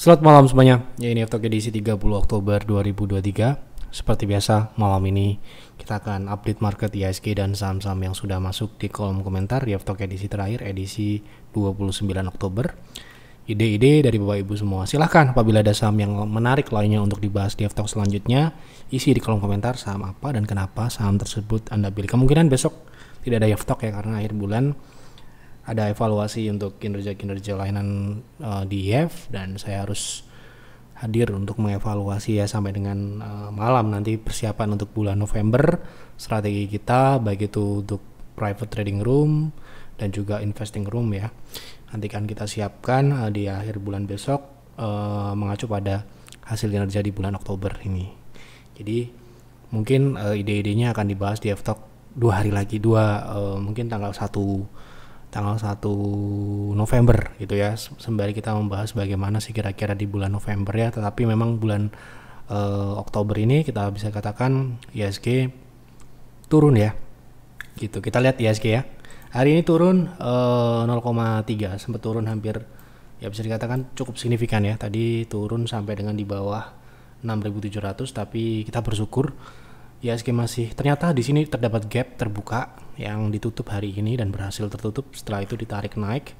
Selamat malam semuanya. Ya, ini F-Talk edisi 30 Oktober 2023. Seperti biasa, malam ini kita akan update market IHSG dan saham-saham yang sudah masuk di kolom komentar di F-Talk edisi terakhir, edisi 29 Oktober. Ide-ide dari Bapak Ibu semua. Silahkan apabila ada saham yang menarik lainnya untuk dibahas di F-Talk selanjutnya, isi di kolom komentar saham apa dan kenapa saham tersebut Anda pilih. Kemungkinan besok tidak ada F-Talk ya, karena akhir bulan ada evaluasi untuk kinerja-kinerja layanan di IF, dan saya harus hadir untuk mengevaluasi ya sampai dengan malam nanti persiapan untuk bulan November, strategi kita baik itu untuk private trading room dan juga investing room ya. Nanti kan kita siapkan di akhir bulan besok mengacu pada hasil kinerja di bulan Oktober ini. Jadi mungkin ide-idenya akan dibahas di F-Talk 2 hari lagi, mungkin tanggal 1 November gitu ya, sembari kita membahas bagaimana sih kira-kira di bulan November ya. Tetapi memang bulan Oktober ini kita bisa katakan IHSG turun ya gitu. Kita lihat IHSG ya, hari ini turun 0,3, sempat turun hampir ya, bisa dikatakan cukup signifikan ya. Tadi turun sampai dengan di bawah 6.700, tapi kita bersyukur IHSG masih ternyata di sini terdapat gap terbuka yang ditutup hari ini dan berhasil tertutup. Setelah itu ditarik naik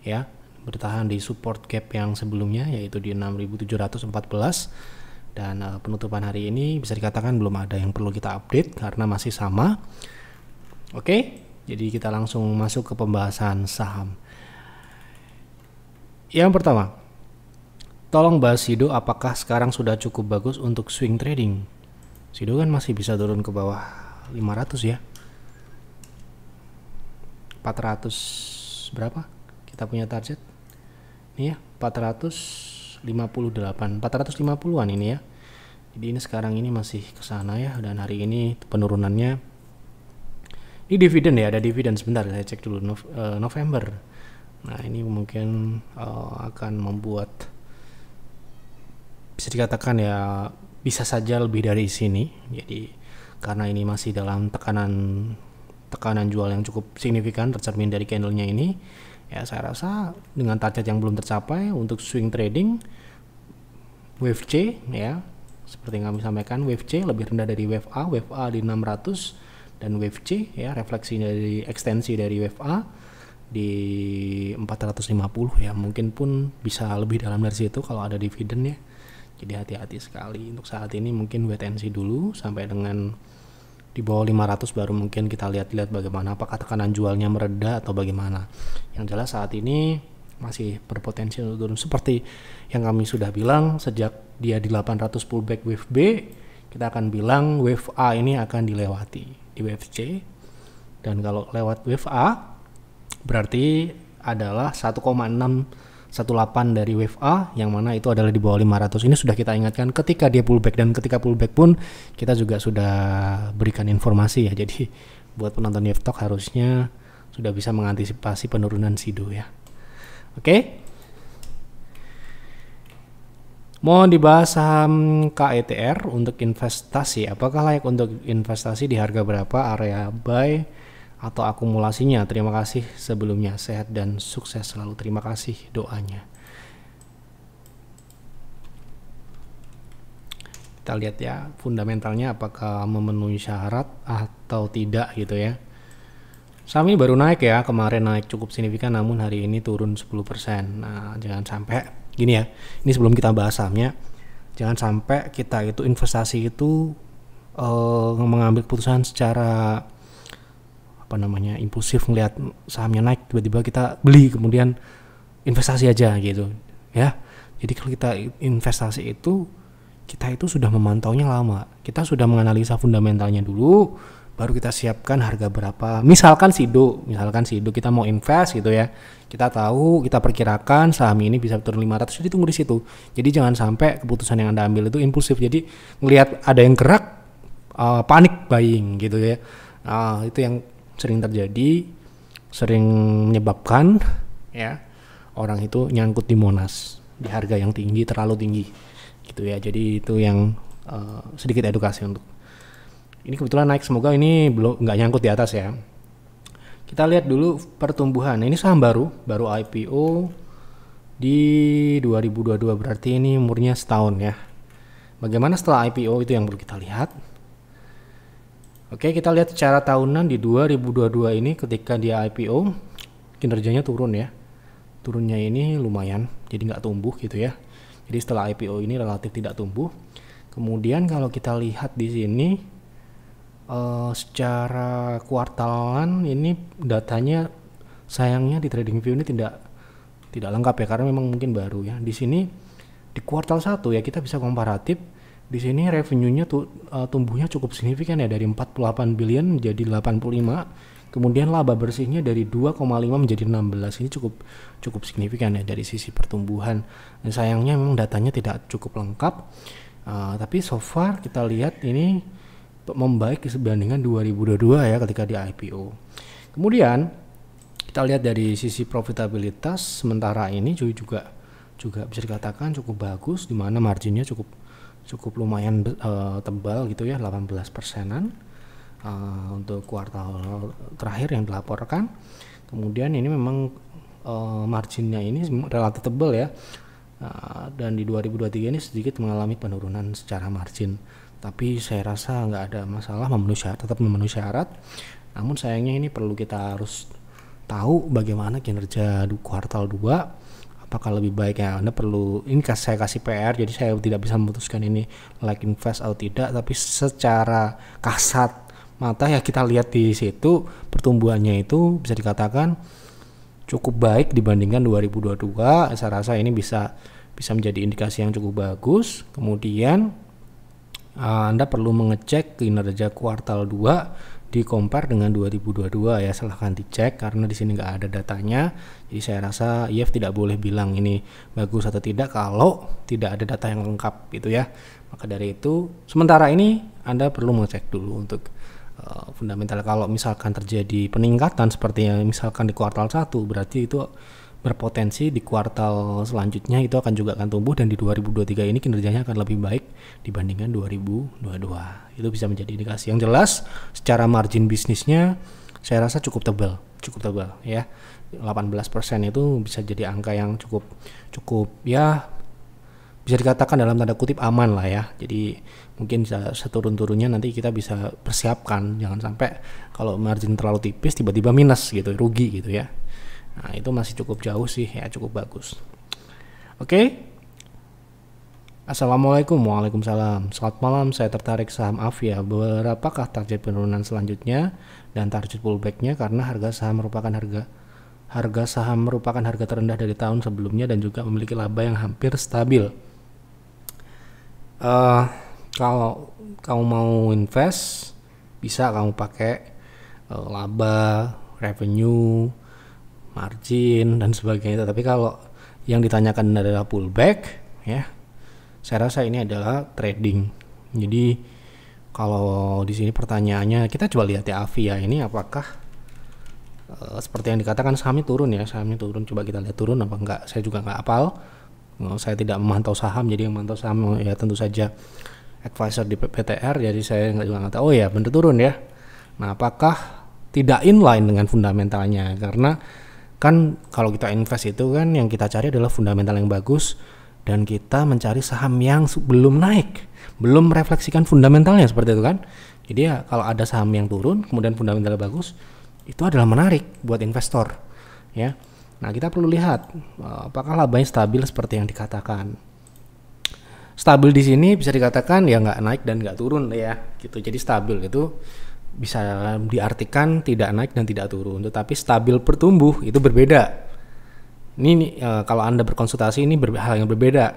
ya, bertahan di support gap yang sebelumnya yaitu di 6.714, dan penutupan hari ini bisa dikatakan belum ada yang perlu kita update karena masih sama. Oke, jadi kita langsung masuk ke pembahasan saham. Yang pertama, tolong bahas Sido, apakah sekarang sudah cukup bagus untuk swing trading? Sido kan masih bisa turun ke bawah 500 ya, 400 berapa kita punya target ini ya, 450-an ini ya. Jadi ini sekarang ini masih ke sana ya, dan hari ini penurunannya ini dividen ya, ada dividen. Sebentar saya cek dulu November. Nah ini mungkin akan membuat bisa dikatakan ya bisa saja lebih dari sini. Jadi karena ini masih dalam tekanan jual yang cukup signifikan tercermin dari candlenya ini ya, saya rasa dengan target yang belum tercapai untuk swing trading wave C ya, seperti yang kami sampaikan, wave C lebih rendah dari wave A di 600, dan wave C ya refleksi dari ekstensi dari wave A di 450 ya, mungkin pun bisa lebih dalam dari situ kalau ada dividen ya. Jadi hati-hati sekali untuk saat ini, mungkin wait and see dulu sampai dengan di bawah 500 baru mungkin kita lihat-lihat bagaimana, apakah tekanan jualnya mereda atau bagaimana. Yang jelas saat ini masih berpotensi untuk turun seperti yang kami sudah bilang sejak dia di 800 pullback wave B, kita akan bilang wave A ini akan dilewati di wave C, dan kalau lewat wave A berarti adalah 1,618 dari wave A, yang mana itu adalah di bawah 500. Ini sudah kita ingatkan ketika dia pullback, dan ketika pullback pun kita juga sudah berikan informasi ya. Jadi buat penonton F-Talk harusnya sudah bisa mengantisipasi penurunan Sido ya. Oke. Mau dibahas saham KETR untuk investasi. Apakah layak untuk investasi, di harga berapa, area buy atau akumulasinya? Terima kasih sebelumnya, sehat dan sukses selalu. Terima kasih doanya. Kita lihat ya fundamentalnya apakah memenuhi syarat atau tidak gitu ya. Saham ini baru naik ya, kemarin naik cukup signifikan namun hari ini turun 10%. Nah jangan sampai gini ya, ini sebelum kita bahas sahamnya, jangan sampai kita itu investasi itu mengambil keputusan secara impulsif, melihat sahamnya naik tiba-tiba kita beli kemudian investasi aja gitu ya. Jadi kalau kita investasi itu, kita itu sudah memantaunya lama, kita sudah menganalisa fundamentalnya dulu, baru kita siapkan harga berapa. Misalkan Sido kita mau invest gitu ya, kita tahu, kita perkirakan saham ini bisa turun 500, jadi tunggu di situ. Jadi jangan sampai keputusan yang Anda ambil itu impulsif, jadi ngelihat ada yang gerak panik buying gitu ya. Itu yang sering terjadi, sering menyebabkan ya orang itu nyangkut di Monas di harga yang tinggi, terlalu tinggi gitu ya. Jadi itu yang sedikit edukasi untuk ini. Kebetulan naik, semoga ini belum nggak nyangkut di atas ya. Kita lihat dulu pertumbuhan. Ini saham baru IPO di 2022, berarti ini umurnya setahun ya. Bagaimana setelah IPO itu yang perlu kita lihat. Oke, kita lihat secara tahunan di 2022 ini ketika dia IPO kinerjanya turun ya. Turunnya ini lumayan, jadi nggak tumbuh gitu ya. Jadi setelah IPO ini relatif tidak tumbuh. Kemudian kalau kita lihat di sini secara kuartalan ini datanya sayangnya di TradingView ini tidak lengkap ya, karena memang mungkin baru ya. Di sini di kuartal 1 ya kita bisa komparatif. Di sini revenue-nya tumbuhnya cukup signifikan ya, dari 48 billion menjadi 85. Kemudian laba bersihnya dari 2,5 menjadi 16. Ini cukup signifikan ya dari sisi pertumbuhan. Dan sayangnya memang datanya tidak cukup lengkap. Tapi so far kita lihat ini membaik dibandingkan 2022 ya ketika di IPO. Kemudian kita lihat dari sisi profitabilitas sementara ini juga bisa dikatakan cukup bagus, di mana marginnya cukup lumayan tebal gitu ya, 18%-an untuk kuartal terakhir yang dilaporkan. Kemudian ini memang marginnya ini relatif tebal ya, dan di 2023 ini sedikit mengalami penurunan secara margin, tapi saya rasa nggak ada masalah, tetap memenuhi syarat. Namun sayangnya ini perlu kita harus tahu bagaimana kinerja di kuartal 2, apakah lebih baik ya. Anda perlu, ini saya kasih PR, jadi saya tidak bisa memutuskan ini like invest atau tidak, tapi secara kasat mata ya kita lihat di situ pertumbuhannya itu bisa dikatakan cukup baik dibandingkan 2022. Saya rasa ini bisa menjadi indikasi yang cukup bagus. Kemudian Anda perlu mengecek kinerja kuartal 2 di compare dengan 2022 ya, silahkan dicek karena di sini nggak ada datanya. Jadi saya rasa IF tidak boleh bilang ini bagus atau tidak kalau tidak ada data yang lengkap gitu ya. Maka dari itu sementara ini Anda perlu mengecek dulu untuk fundamental. Kalau misalkan terjadi peningkatan seperti yang misalkan di kuartal 1, berarti itu berpotensi di kuartal selanjutnya itu akan tumbuh, dan di 2023 ini kinerjanya akan lebih baik dibandingkan 2022. Itu bisa menjadi indikasi yang jelas. Secara margin bisnisnya saya rasa cukup tebal ya. 18% itu bisa jadi angka yang cukup ya, bisa dikatakan dalam tanda kutip aman lah ya. Jadi mungkin seturun-turunnya nanti kita bisa persiapkan, jangan sampai kalau margin terlalu tipis tiba-tiba minus gitu, rugi gitu ya. Nah itu masih cukup jauh sih ya, cukup bagus. Oke. Assalamualaikum. Waalaikumsalam. Selamat malam, saya tertarik saham Avia. Berapakah target penurunan selanjutnya dan target pullbacknya, karena harga saham merupakan harga terendah dari tahun sebelumnya dan juga memiliki laba yang hampir stabil. Kalau kamu mau invest bisa kamu pakai laba, revenue, margin dan sebagainya. Tapi kalau yang ditanyakan adalah pullback ya, saya rasa ini adalah trading. Jadi kalau di sini pertanyaannya, kita coba lihat ya Avia ini apakah seperti yang dikatakan sahamnya turun. Coba kita lihat turun apa enggak. Saya juga enggak hafal. Saya tidak memantau saham, jadi yang memantau saham ya tentu saja advisor di PTR, jadi saya nggak tahu. Oh ya benar turun ya. Nah apakah tidak inline dengan fundamentalnya, karena kan kalau kita invest itu kan yang kita cari adalah fundamental yang bagus, dan kita mencari saham yang belum naik, belum merefleksikan fundamentalnya seperti itu kan. Jadi ya kalau ada saham yang turun kemudian fundamentalnya bagus, itu adalah menarik buat investor ya. Nah kita perlu lihat apakah labanya stabil seperti yang dikatakan. Stabil di sini bisa dikatakan ya nggak naik dan nggak turun ya gitu. Jadi stabil itu bisa diartikan tidak naik dan tidak turun, tetapi stabil bertumbuh itu berbeda. Ini kalau Anda berkonsultasi ini hal yang berbeda.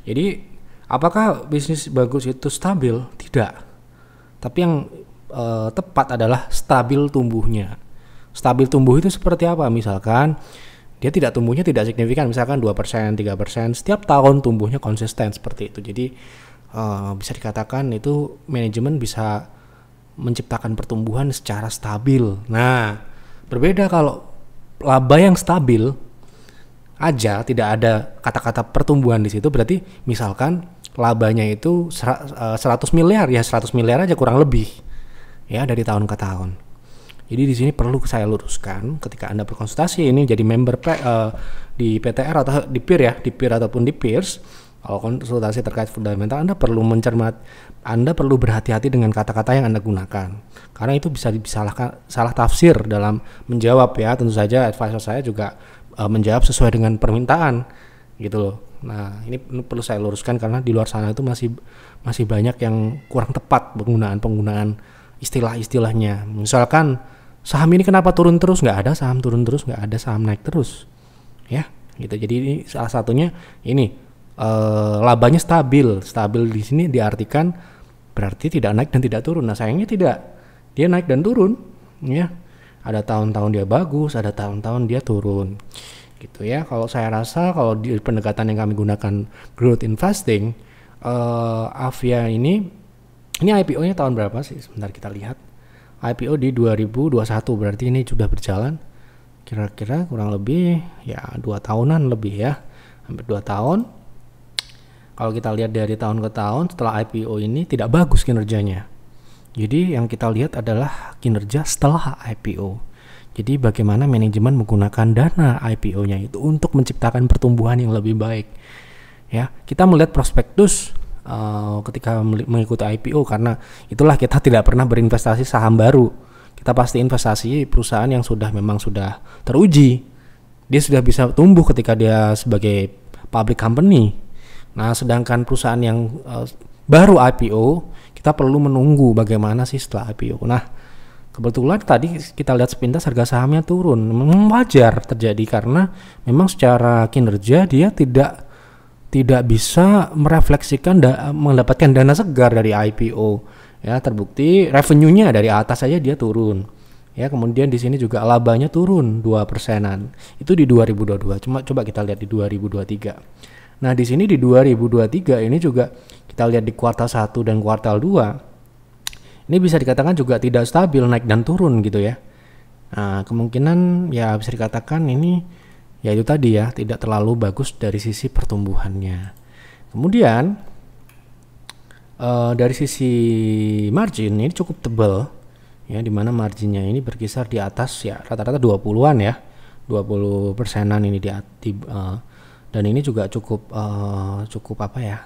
Jadi apakah bisnis bagus itu stabil? Tidak. Tapi yang tepat adalah stabil tumbuhnya. Stabil tumbuh itu seperti apa? Misalkan dia tumbuhnya tidak signifikan, misalkan 2%, 3%, setiap tahun tumbuhnya konsisten seperti itu. Jadi bisa dikatakan itu manajemen bisa menciptakan pertumbuhan secara stabil. Nah, berbeda kalau laba yang stabil aja tidak ada kata-kata pertumbuhan di situ, berarti misalkan labanya itu 100 miliar ya, 100 miliar aja kurang lebih ya dari tahun ke tahun. Jadi di sini perlu saya luruskan ketika Anda berkonsultasi ini jadi member di PTR atau di PEER ya, di PEER ataupun di PEERS. Kalau konsultasi terkait fundamental, Anda perlu Anda perlu berhati-hati dengan kata-kata yang Anda gunakan. Karena itu bisa salah tafsir dalam menjawab ya. Tentu saja advisor saya juga menjawab sesuai dengan permintaan gitu loh. Nah, ini perlu saya luruskan karena di luar sana itu masih banyak yang kurang tepat penggunaan istilah-istilahnya. Misalkan saham ini kenapa turun terus? Nggak ada saham turun terus, nggak ada saham naik terus, ya gitu. Jadi ini salah satunya ini labanya stabil di sini diartikan berarti tidak naik dan tidak turun. Nah sayangnya tidak, dia naik dan turun, ya. Ada tahun-tahun dia bagus, ada tahun-tahun dia turun, gitu ya. Kalau saya rasa kalau di pendekatan yang kami gunakan growth investing, Avia ini IPO-nya tahun berapa sih? Sebentar kita lihat. IPO di 2021, berarti ini sudah berjalan kira-kira kurang lebih ya 2 tahunan lebih ya, hampir 2 tahun. Kalau kita lihat dari tahun ke tahun setelah IPO ini tidak bagus kinerjanya. Jadi yang kita lihat adalah kinerja setelah IPO. Jadi bagaimana manajemen menggunakan dana IPO-nya itu untuk menciptakan pertumbuhan yang lebih baik. Ya, kita melihat prospektus ketika mengikuti IPO karena itulah kita tidak pernah berinvestasi saham baru. Kita pasti investasi perusahaan yang memang sudah teruji. Dia sudah bisa tumbuh ketika dia sebagai public company. Nah, sedangkan perusahaan yang baru IPO, kita perlu menunggu bagaimana sih setelah IPO. Nah, kebetulan tadi kita lihat sepintas harga sahamnya turun. Memang wajar terjadi karena memang secara kinerja dia tidak bisa merefleksikan mendapatkan dana segar dari IPO. Ya, terbukti revenue-nya dari atas saja dia turun. Ya, kemudian di sini juga labanya turun 2%-an. Itu di 2022. Coba kita lihat di 2023. Nah, di sini di 2023 ini juga kita lihat di kuartal 1 dan kuartal 2. Ini bisa dikatakan juga tidak stabil, naik dan turun gitu ya. Nah, kemungkinan ya bisa dikatakan ini ya itu tadi ya, tidak terlalu bagus dari sisi pertumbuhannya. Kemudian dari sisi margin ini cukup tebal ya, dimana marginnya ini berkisar di atas ya rata-rata 20-an ya, 20%-an ini dan ini juga cukup apa ya,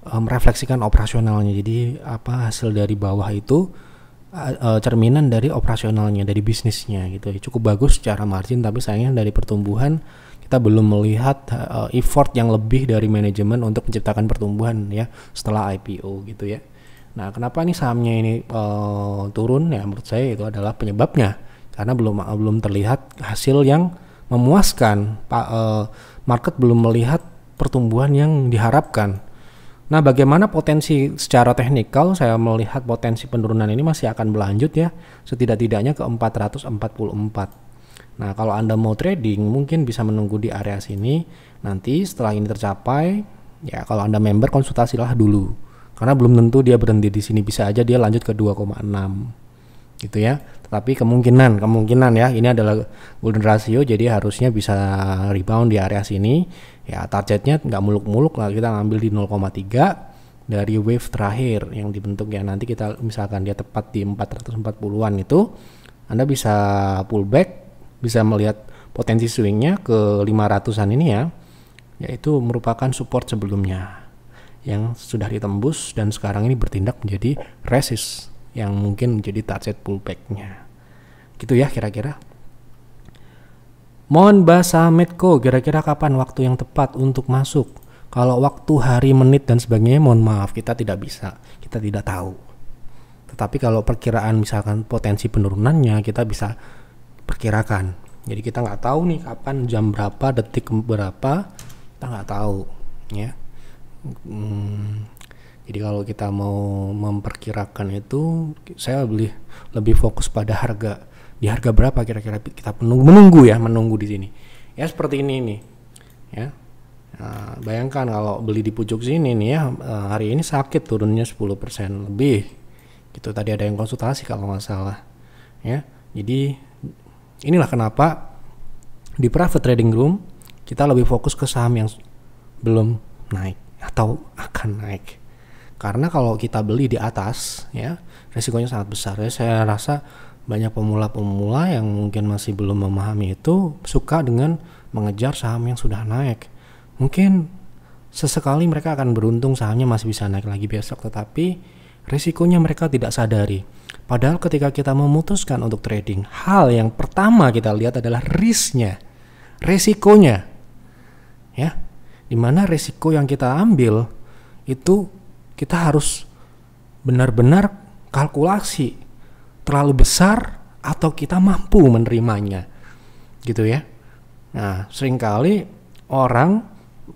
merefleksikan operasionalnya. Jadi hasil dari bawah itu cerminan dari operasionalnya, dari bisnisnya gitu. Cukup bagus secara margin, tapi sayangnya dari pertumbuhan kita belum melihat effort yang lebih dari manajemen untuk menciptakan pertumbuhan ya setelah IPO gitu ya. Nah, kenapa nih sahamnya ini turun? Ya menurut saya itu adalah penyebabnya karena belum terlihat hasil yang memuaskan. Market belum melihat pertumbuhan yang diharapkan. Nah, bagaimana potensi secara teknikal? Saya melihat potensi penurunan ini masih akan berlanjut ya, setidak-tidaknya ke 444. Nah, kalau Anda mau trading mungkin bisa menunggu di area sini. Nanti setelah ini tercapai, ya kalau Anda member konsultasilah dulu. Karena belum tentu dia berhenti di sini, bisa aja dia lanjut ke 2,6 gitu ya. Tetapi kemungkinan ya, ini adalah golden ratio, jadi harusnya bisa rebound di area sini. Ya targetnya nggak muluk-muluk lah, kita ngambil di 0,3 dari wave terakhir yang dibentuk ya. Nanti kita misalkan dia tepat di 440-an itu, Anda bisa pullback, bisa melihat potensi swingnya ke 500-an ini ya, yaitu merupakan support sebelumnya yang sudah ditembus dan sekarang ini bertindak menjadi resist yang mungkin menjadi target pullback-nya. Gitu ya kira-kira. Mohon bahasa Medco, kira-kira kapan waktu yang tepat untuk masuk? Kalau waktu, hari, menit dan sebagainya, mohon maaf kita tidak bisa, kita tidak tahu. Tetapi kalau perkiraan misalkan potensi penurunannya kita bisa perkirakan. Jadi kita nggak tahu nih kapan, jam berapa, detik berapa, kita nggak tahu ya. Jadi kalau kita mau memperkirakan itu, saya lebih fokus pada harga. Di harga berapa kira-kira kita menunggu di sini. Ya seperti ini nih. Ya. Nah, bayangkan kalau beli di pucuk sini nih ya, hari ini sakit turunnya 10% lebih. Gitu tadi ada yang konsultasi kalau nggak salah. Ya. Jadi inilah kenapa di private trading room kita lebih fokus ke saham yang belum naik atau akan naik. Karena kalau kita beli di atas ya risikonya sangat besar ya. Saya rasa Banyak pemula-pemula yang mungkin masih belum memahami itu suka dengan mengejar saham yang sudah naik. Mungkin sesekali mereka akan beruntung sahamnya masih bisa naik lagi besok, tetapi risikonya mereka tidak sadari. Padahal ketika kita memutuskan untuk trading, hal yang pertama kita lihat adalah risknya, risikonya, ya. Dimana risiko yang kita ambil itu kita harus benar-benar kalkulasi terlalu besar atau kita mampu menerimanya, gitu ya. Nah, seringkali orang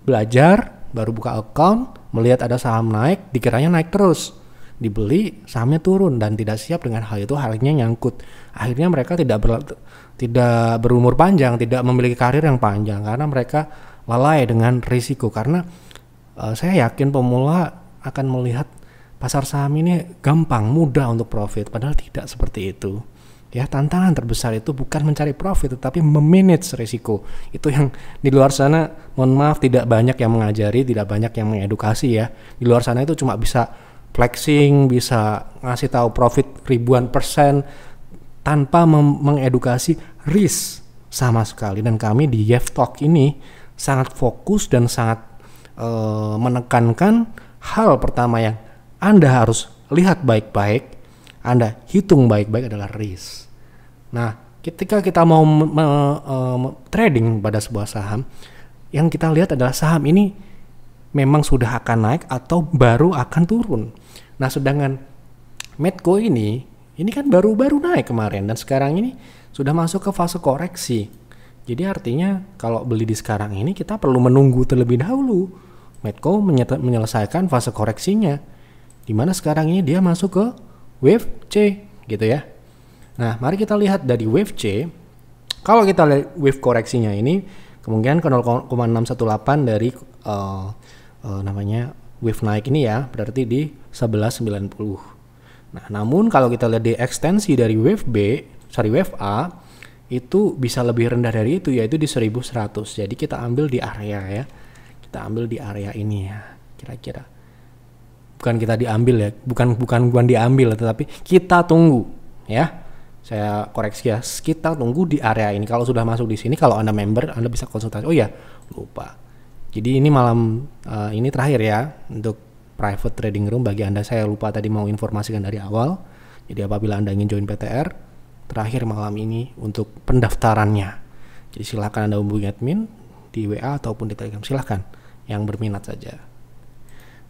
belajar baru buka account, melihat ada saham naik, dikiranya naik terus, dibeli, sahamnya turun, dan tidak siap dengan hal itu, halnya nyangkut. Akhirnya mereka tidak berumur panjang, tidak memiliki karir yang panjang karena mereka lalai dengan risiko. Karena saya yakin pemula akan melihat pasar saham ini gampang, mudah untuk profit, padahal tidak seperti itu. Ya, tantangan terbesar itu bukan mencari profit, tetapi memanage risiko. Itu yang di luar sana, mohon maaf, tidak banyak yang mengajari, tidak banyak yang mengedukasi ya. Di luar sana itu cuma bisa flexing, bisa ngasih tahu profit ribuan persen tanpa mengedukasi risk sama sekali. Dan kami di Yev Talk ini sangat fokus dan sangat menekankan hal pertama yang Anda harus lihat baik-baik, Anda hitung baik-baik adalah risk. Nah, ketika kita mau trading pada sebuah saham, yang kita lihat adalah saham ini memang sudah akan naik atau baru akan turun. Nah, sedangkan Medco ini kan baru-baru naik kemarin dan sekarang ini sudah masuk ke fase koreksi. Jadi artinya kalau beli di sekarang ini kita perlu menunggu terlebih dahulu Medco menyelesaikan fase koreksinya. Dimana sekarang ini dia masuk ke wave C gitu ya. Nah, mari kita lihat dari wave C. Kalau kita lihat wave koreksinya ini kemungkinan ke 0,618 dari namanya wave naik ini ya, berarti di 1190. Nah, namun kalau kita lihat di ekstensi dari wave wave A itu bisa lebih rendah dari itu, yaitu di 1100. Jadi kita ambil di area ya. Kita ambil di area ini ya, kira-kira. Bukan kita diambil ya, bukan diambil, tetapi kita tunggu ya. Saya koreksi ya, kita tunggu di area ini. Kalau sudah masuk di sini, kalau Anda member, Anda bisa konsultasi. Oh ya, lupa. Jadi ini malam ini terakhir ya untuk private trading room. Bagi Anda, saya lupa tadi mau informasikan dari awal. Jadi apabila Anda ingin join PTR, terakhir malam ini untuk pendaftarannya. Jadi silakan Anda hubungi admin di WA ataupun di Telegram, silakan yang berminat saja.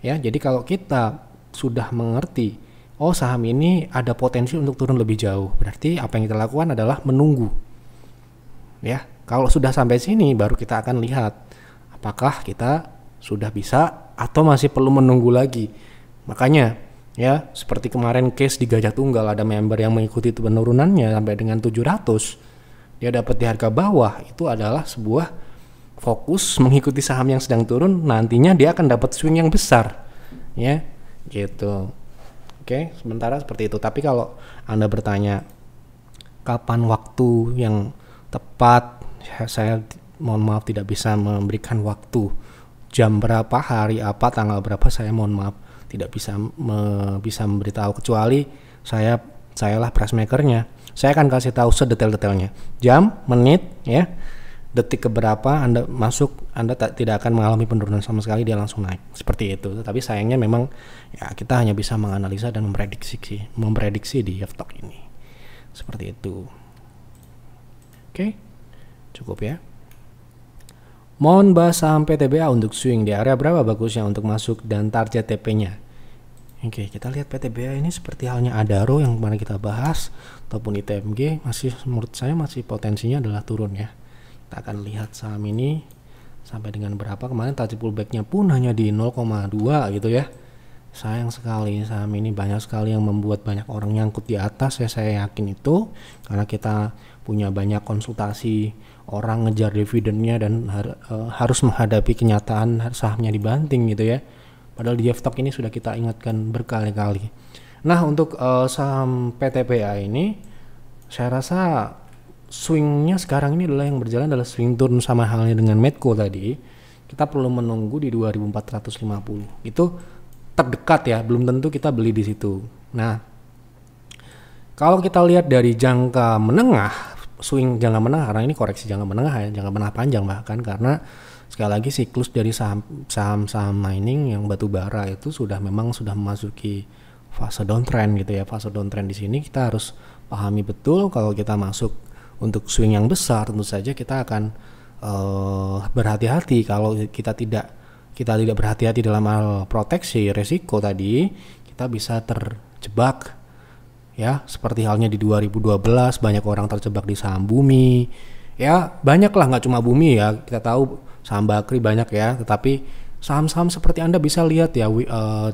Ya, jadi kalau kita sudah mengerti, oh saham ini ada potensi untuk turun lebih jauh, berarti apa yang kita lakukan adalah menunggu. Ya, kalau sudah sampai sini baru kita akan lihat apakah kita sudah bisa atau masih perlu menunggu lagi. Makanya ya, seperti kemarin case di Gajah Tunggal, ada member yang mengikuti penurunannya sampai dengan 700. Dia dapat di harga bawah, itu adalah sebuah fokus mengikuti saham yang sedang turun, nantinya dia akan dapat swing yang besar ya gitu. Oke, sementara seperti itu. Tapi kalau Anda bertanya kapan waktu yang tepat, saya mohon maaf tidak bisa memberikan waktu, jam berapa, hari apa, tanggal berapa, saya mohon maaf tidak bisa memberitahu, kecuali sayalah pressmakernya. Saya akan kasih tahu sedetail-detailnya, jam, menit ya, detik keberapa Anda masuk, Anda tidak akan mengalami penurunan sama sekali, dia langsung naik seperti itu. Tapi sayangnya memang ya kita hanya bisa menganalisa dan memprediksi di Yev Talk ini seperti itu. Oke, cukup ya. Mohon bahas saham PTBA untuk swing di area berapa bagusnya untuk masuk dan target TP-nya. Oke, kita lihat PTBA ini seperti halnya Adaro yang kemarin kita bahas ataupun ITMG, masih menurut saya masih potensinya adalah turun ya. Kita akan lihat saham ini sampai dengan berapa. Kemarin tadi pullback-nya pun hanya di 0,2 gitu ya. Sayang sekali, saham ini banyak sekali yang membuat banyak orang nyangkut di atas ya, saya yakin itu karena kita punya banyak konsultasi orang ngejar dividennya dan harus menghadapi kenyataan sahamnya dibanting gitu ya. Padahal di Yev Talk ini sudah kita ingatkan berkali-kali. Nah, untuk saham PTBA ini saya rasa swingnya sekarang ini adalah yang berjalan adalah swing turun, sama halnya dengan Medco tadi. Kita perlu menunggu di 2450. Itu terdekat ya, belum tentu kita beli di situ. Nah, Kalau kita lihat dari jangka menengah, swing jangka menengah, karena ini koreksi jangka menengah ya, jangka menengah panjang bahkan, karena sekali lagi siklus dari saham-saham mining yang batu bara itu memang sudah memasuki fase downtrend gitu ya. Fase downtrend di sini kita harus pahami betul kalau kita masuk untuk swing yang besar, tentu saja kita akan berhati-hati. Kalau kita tidak berhati-hati dalam hal proteksi resiko tadi, kita bisa terjebak ya, seperti halnya di 2012 banyak orang terjebak di saham bumi ya, banyak lah, nggak cuma bumi ya, kita tahu saham bakri banyak ya, tetapi saham-saham seperti Anda bisa lihat ya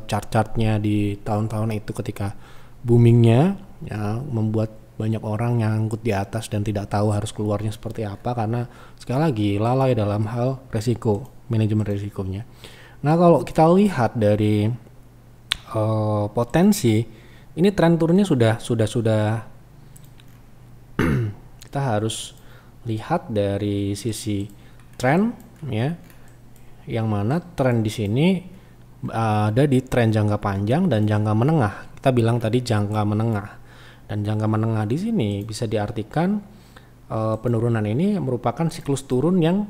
chart-chartnya di tahun-tahun itu ketika boomingnya ya, membuat banyak orang nyangkut di atas dan tidak tahu harus keluarnya seperti apa, karena sekali lagi lalai dalam hal resiko, manajemen resikonya. Nah, kalau kita lihat dari potensi ini, tren turunnya sudah kita harus lihat dari sisi tren ya, yang mana tren di sini ada di tren jangka panjang dan jangka menengah. Kita bilang tadi jangka menengah, dan jangka menengah di sini bisa diartikan penurunan ini merupakan siklus turun yang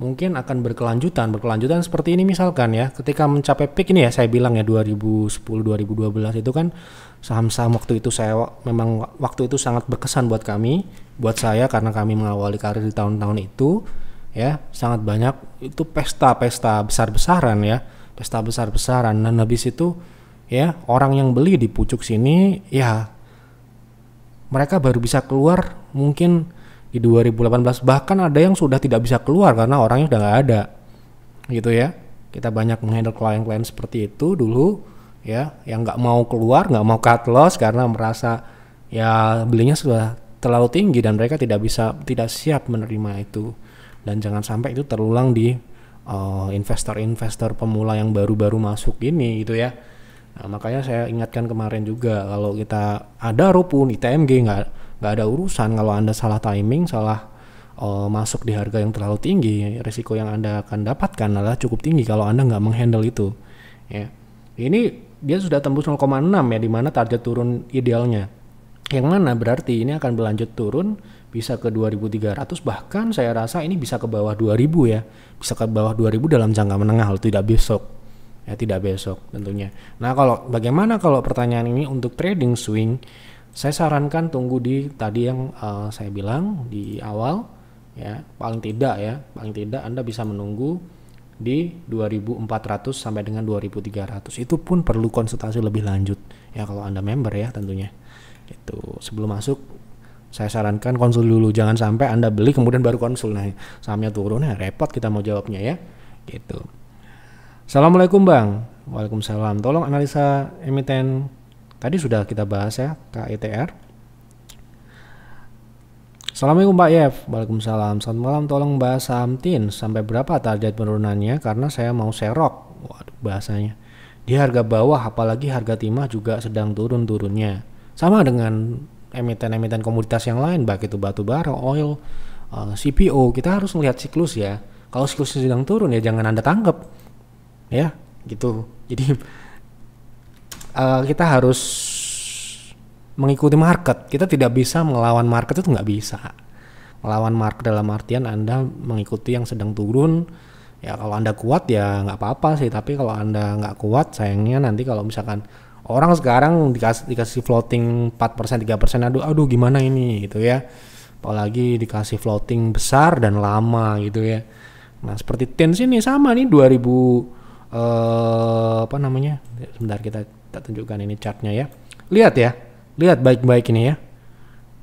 mungkin akan berkelanjutan seperti ini. Misalkan ya, ketika mencapai peak ini ya, saya bilang ya 2010-2012 itu kan saham-saham waktu itu waktu itu sangat berkesan buat saya karena kami mengawali karir di tahun-tahun itu ya, sangat banyak itu pesta besar-besaran ya, dan habis itu ya orang yang beli di pucuk sini ya, mereka baru bisa keluar mungkin di 2018, bahkan ada yang sudah tidak bisa keluar karena orangnya udah nggak ada gitu ya. Kita banyak menghandle klien-klien seperti itu dulu ya, yang nggak mau keluar, nggak mau cut loss karena merasa ya belinya sudah terlalu tinggi dan mereka tidak siap menerima itu. Dan jangan sampai itu terulang di investor pemula yang baru-baru masuk ini gitu ya. Nah, makanya saya ingatkan kemarin juga, kalau kita ada pun ITMG nggak ada urusan. Kalau Anda salah timing, salah masuk di harga yang terlalu tinggi, risiko yang Anda akan dapatkan adalah cukup tinggi kalau Anda nggak menghandle itu ya. Ini dia sudah tembus 0,6 ya, di mana target turun idealnya, yang mana berarti ini akan berlanjut turun bisa ke 2.300, bahkan saya rasa ini bisa ke bawah 2.000 ya, bisa ke bawah 2.000 dalam jangka menengah, tidak besok ya, tidak besok tentunya. Nah, bagaimana kalau pertanyaan ini untuk trading swing, saya sarankan tunggu di tadi yang saya bilang di awal ya, paling tidak Anda bisa menunggu di 2.400 sampai dengan 2.300. Itu pun perlu konsultasi lebih lanjut ya kalau Anda member ya tentunya. Itu sebelum masuk saya sarankan konsul dulu, jangan sampai Anda beli kemudian baru konsul. Nah, sahamnya turun ya repot kita mau jawabnya ya. Gitu. Assalamualaikum Bang. Waalaikumsalam. Tolong analisa emiten tadi sudah kita bahas ya, KETR. Assalamualaikum Pak Yev. Waalaikumsalam. Selamat malam, tolong bahas saham TIN sampai berapa target penurunannya karena saya mau serok. Waduh, bahasanya di harga bawah, apalagi harga timah juga sedang turun-turunnya. Sama dengan emiten-emiten komoditas yang lain, baik itu batu bara, oil, CPO. Kita harus melihat siklus ya. Kalau siklusnya sedang turun ya jangan Anda tangkap ya, gitu. Jadi kita harus mengikuti market. Kita tidak bisa melawan market, itu nggak bisa. Melawan market dalam artian Anda mengikuti yang sedang turun. Ya kalau Anda kuat ya nggak apa-apa sih, tapi kalau Anda nggak kuat, sayangnya nanti kalau misalkan orang sekarang dikasih floating 4%, 3%, aduh gimana ini gitu ya. Apalagi dikasih floating besar dan lama gitu ya. Nah, seperti TIN sini sama nih 2000 sebentar kita tunjukkan ini chartnya ya. Lihat baik-baik ini ya.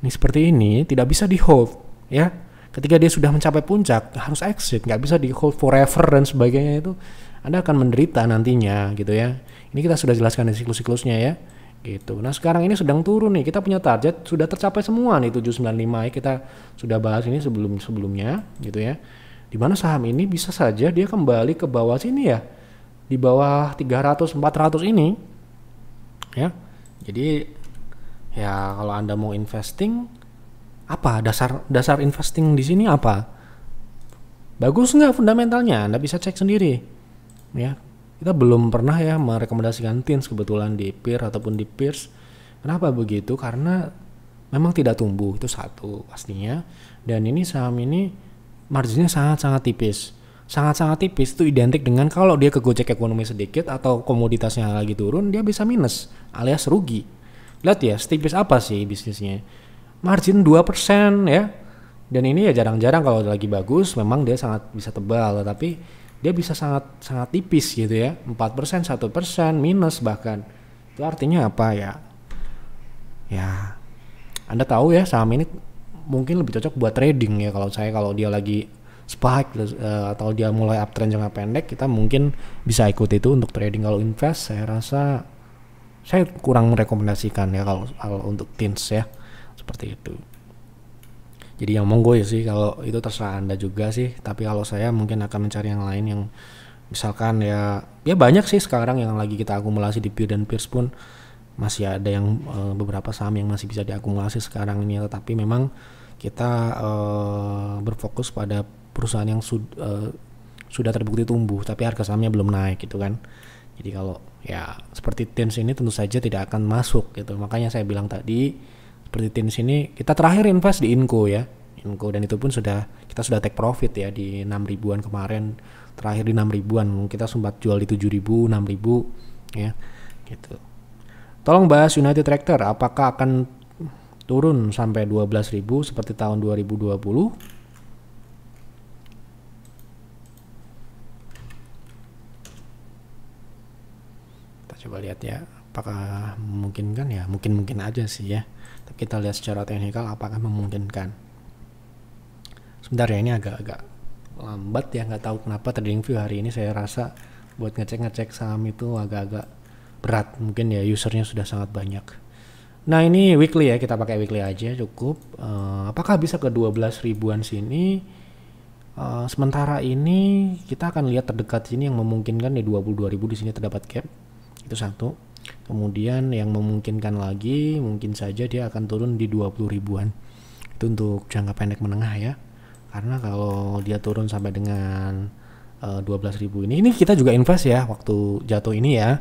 Ini seperti ini, tidak bisa di hold ya. Ketika dia sudah mencapai puncak harus exit, nggak bisa di hold forever dan sebagainya, itu Anda akan menderita nantinya gitu ya. Ini kita sudah jelaskan di siklus-siklusnya ya gitu. Nah, sekarang ini sedang turun nih, kita punya target sudah tercapai semua nih 795 ya, kita sudah bahas ini sebelumnya gitu ya. Dimana saham ini bisa saja dia kembali ke bawah sini ya, di bawah 300 400 ini ya. Jadi ya kalau Anda mau investing, apa dasar investing di sini apa? Bagus nggak fundamentalnya? Anda bisa cek sendiri ya. Kita belum pernah ya merekomendasikan TIN kebetulan di peer ataupun di peers. Kenapa begitu? Karena memang tidak tumbuh, itu satu pastinya. Dan ini saham ini marginnya sangat-sangat tipis. Sangat-sangat tipis itu identik dengan kalau dia kegocek ekonomi sedikit atau komoditasnya lagi turun, dia bisa minus alias rugi. Lihat ya, setipis apa sih bisnisnya. Margin 2% ya. Dan ini ya jarang-jarang kalau lagi bagus memang dia sangat bisa tebal, tapi dia bisa sangat tipis gitu ya. 4%, 1%, minus bahkan. Itu artinya apa ya? Ya, Anda tahu ya saham ini mungkin lebih cocok buat trading ya. Kalau dia lagi spike atau dia mulai uptrend jangka pendek, kita mungkin bisa ikut itu untuk trading. Kalau invest saya rasa saya kurang merekomendasikan ya kalau untuk teens ya, seperti itu. Jadi yang monggo ya sih, kalau itu terserah Anda juga sih, tapi kalau saya mungkin akan mencari yang lain yang misalkan ya banyak sih sekarang yang lagi kita akumulasi di Peer dan Peers pun masih ada yang beberapa saham yang masih bisa diakumulasi sekarang ini, tetapi memang kita berfokus pada perusahaan yang sudah terbukti tumbuh tapi harga sahamnya belum naik gitu kan. Jadi kalau ya seperti teens ini tentu saja tidak akan masuk gitu. Makanya saya bilang tadi seperti teens ini kita terakhir invest di Inco ya. Inco, dan itu pun kita sudah take profit ya di 6 ribuan kemarin, terakhir di 6 ribuan. Kita sempat jual di 7 ribu, 6 ribu ya gitu. Tolong bahas United Tractor, apakah akan turun sampai 12.000 seperti tahun 2020? Kita coba lihat ya, apakah memungkinkan ya? Mungkin aja sih ya. Tapi kita lihat secara teknikal apakah memungkinkan. Sebentar ya, ini agak lambat ya, nggak tahu kenapa TradingView hari ini saya rasa buat ngecek saham itu agak-agak berat, mungkin ya usernya sudah sangat banyak. Nah ini weekly ya, kita pakai weekly aja cukup. Apakah bisa ke 12 ribuan sini? Sementara ini kita akan lihat terdekat sini yang memungkinkan di 22.000, di sini terdapat gap, itu satu. Kemudian yang memungkinkan lagi mungkin saja dia akan turun di 20 ribuan, itu untuk jangka pendek menengah ya. Karena kalau dia turun sampai dengan 12.000 ini kita juga invest ya waktu jatuh ini ya.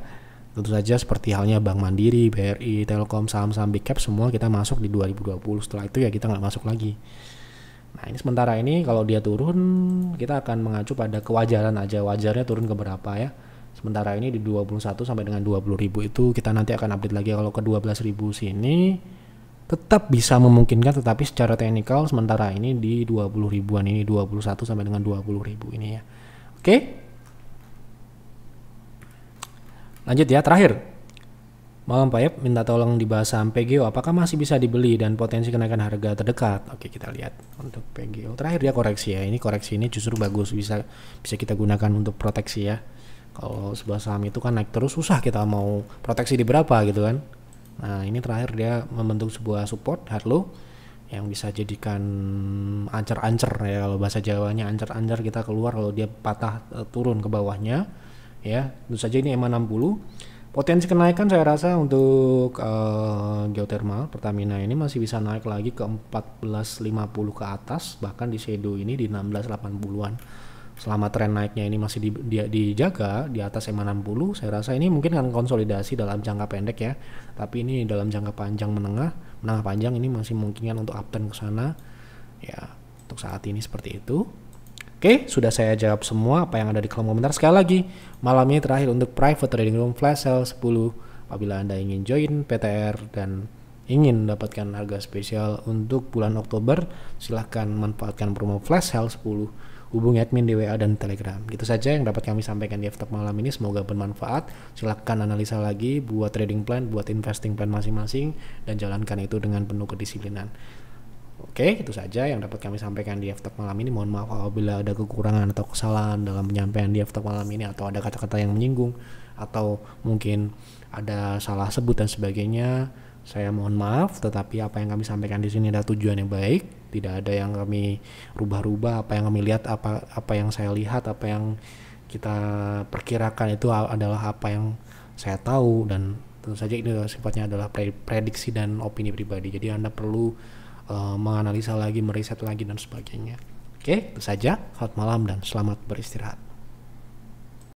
Tentu saja seperti halnya Bank Mandiri, BRI, Telkom, saham-saham big cap semua kita masuk di 2020. Setelah itu ya kita nggak masuk lagi. Nah ini sementara ini kalau dia turun kita akan mengacu pada kewajaran aja, wajarnya turun ke berapa ya. Sementara ini di 21 sampai dengan 20.000 itu kita nanti akan update lagi. Kalau ke 12.000 sini tetap bisa memungkinkan, tetapi secara teknikal sementara ini di 20 ribuan ini, 21 sampai dengan 20.000 ini ya. Oke. Lanjut ya, terakhir. Malam Pak Yep, minta tolong dibahas saham PGO, apakah masih bisa dibeli dan potensi kenaikan harga terdekat? Oke, kita lihat untuk PGO. Terakhir dia koreksi ya. Ini koreksi ini justru bagus, bisa kita gunakan untuk proteksi ya. Kalau sebuah saham itu kan naik terus susah kita mau proteksi di berapa gitu kan. Nah, ini terakhir dia membentuk sebuah support hard low yang bisa jadikan ancer-ancer ya, kalau bahasa Jawanya ancer-ancer, kita keluar kalau dia patah turun ke bawahnya ya. Tentu saja ini EMA 60. Potensi kenaikan saya rasa untuk geothermal Pertamina ini masih bisa naik lagi ke 14.50 ke atas, bahkan di shadow ini di 16.80-an. Selama tren naiknya ini masih dijaga di atas EMA 60, saya rasa ini mungkin akan konsolidasi dalam jangka pendek ya. Tapi ini dalam jangka panjang menengah panjang ini masih memungkinkan untuk uptrend ke sana. Ya, untuk saat ini seperti itu. Oke, sudah saya jawab semua apa yang ada di kolom komentar. Sekali lagi, malam ini terakhir untuk private trading room flash sale 10. Apabila Anda ingin join PTR dan ingin mendapatkan harga spesial untuk bulan Oktober, silahkan manfaatkan promo flash sale 10. Hubungi admin di WA dan Telegram. Gitu saja yang dapat kami sampaikan di F-Talk malam ini. Semoga bermanfaat. Silahkan analisa lagi, buat trading plan, buat investing plan masing-masing, dan jalankan itu dengan penuh kedisiplinan. Oke, itu saja yang dapat kami sampaikan di F-Talk malam ini. Mohon maaf apabila ada kekurangan atau kesalahan dalam penyampaian di F-Talk malam ini, atau ada kata-kata yang menyinggung, atau mungkin ada salah sebut dan sebagainya. Saya mohon maaf, tetapi apa yang kami sampaikan di sini adalah tujuan yang baik. Tidak ada yang kami rubah-rubah. Apa yang kami lihat, apa yang saya lihat, apa yang kita perkirakan itu adalah apa yang saya tahu, dan tentu saja ini sifatnya adalah prediksi dan opini pribadi. Jadi Anda perlu menganalisa lagi, meriset lagi dan sebagainya. Oke, itu saja. Selamat malam dan selamat beristirahat.